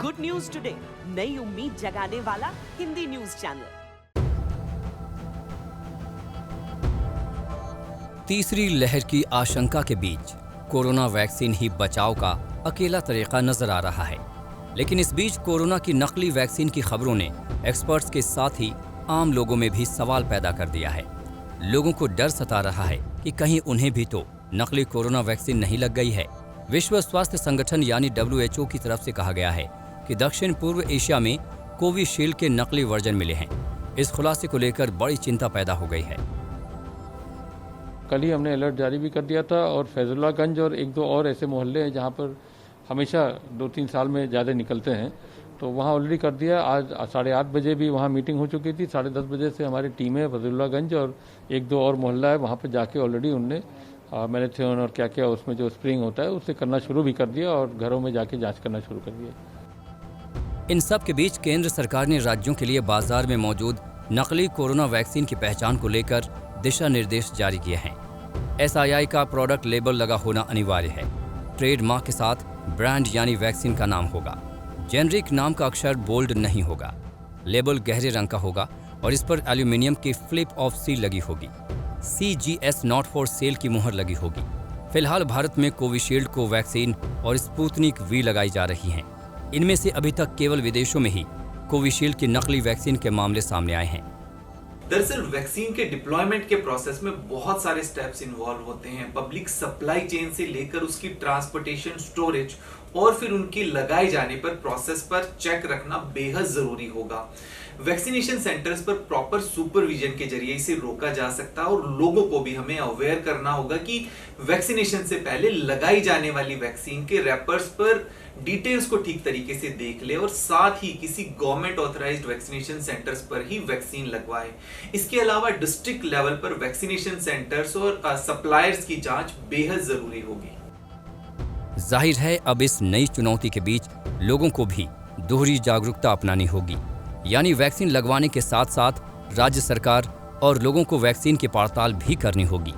Good news today, नई उम्मीद जगाने वाला हिंदी न्यूज चैनल। तीसरी लहर की आशंका के बीच कोरोना वैक्सीन ही बचाव का अकेला तरीका नजर आ रहा है। लेकिन इस बीच कोरोना की नकली वैक्सीन की खबरों ने एक्सपर्ट्स के साथ ही आम लोगों में भी सवाल पैदा कर दिया है। लोगों को डर सता रहा है कि कहीं उन्हें भी तो नकली कोरोना वैक्सीन नहीं लग गई है। विश्व स्वास्थ्य संगठन यानी WHO की तरफ से कहा गया है कि दक्षिण पूर्व एशिया में कोविशील्ड के नकली वर्जन मिले हैं। इस खुलासे को लेकर बड़ी चिंता पैदा हो गई है। कल ही हमने अलर्ट जारी भी कर दिया था और फैजुल्लागंज और एक दो और ऐसे मोहल्ले हैं जहां पर हमेशा 2-3 साल में ज़्यादा निकलते हैं, तो वहां ऑलरेडी कर दिया। आज 8:30 बजे भी वहां मीटिंग हो चुकी थी। 10:30 बजे से हमारी टीम है फैजुल्लागंज और एक दो और मोहल्ला है, वहां पर जाके ऑलरेडी उनने मैराथन और क्या क्या उसमें जो स्प्रिंग होता है उससे करना शुरू भी कर दिया और घरों में जाके जाँच करना शुरू कर दिया। इन सब के बीच केंद्र सरकार ने राज्यों के लिए बाजार में मौजूद नकली कोरोना वैक्सीन की पहचान को लेकर दिशा निर्देश जारी किए हैं। SII का प्रोडक्ट लेबल लगा होना अनिवार्य है। ट्रेडमार्क के साथ ब्रांड यानी वैक्सीन का नाम होगा। जेनरिक नाम का अक्षर बोल्ड नहीं होगा। लेबल गहरे रंग का होगा और इस पर एल्यूमिनियम की फ्लिप ऑफ सील लगी होगी। CGS नॉट फॉर सेल की मुहर लगी होगी। फिलहाल भारत में कोविशील्ड को वैक्सीन और स्पुतनिक V लगाई जा रही हैं। इनमें से अभी तक केवल विदेशों में ही कोविशील्ड की नकली वैक्सीन के मामले सामने आए हैं। दरअसल वैक्सीन के डिप्लॉयमेंट के प्रोसेस में बहुत सारे स्टेप्स इन्वॉल्व होते हैं। पब्लिक सप्लाई चेन से लेकर उसकी ट्रांसपोर्टेशन, स्टोरेज और फिर उनके लगाए जाने पर प्रोसेस पर चेक रखना बेहद जरूरी होगा। वैक्सीनेशन सेंटर्स पर प्रॉपर सुपरविजन के जरिए इसे रोका जा सकता है और लोगों को भी हमें अवेयर करना होगा कि वैक्सीनेशन से पहले लगाई जाने वाली वैक्सीन के रैपर्स पर डिटेल्स को ठीक तरीके से देख ले और साथ ही किसी गवर्नमेंट ऑथराइज्ड वैक्सीनेशन सेंटर्स पर ही वैक्सीन लगवाए। इसके अलावा डिस्ट्रिक्ट लेवल पर वैक्सीनेशन सेंटर्स और सप्लायर्स की जांच बेहद जरूरी होगी। जाहिर है अब इस नई चुनौती के बीच लोगों को भी दोहरी जागरूकता अपनानी होगी, यानी वैक्सीन लगवाने के साथ साथ राज्य सरकार और लोगों को वैक्सीन की पड़ताल भी करनी होगी।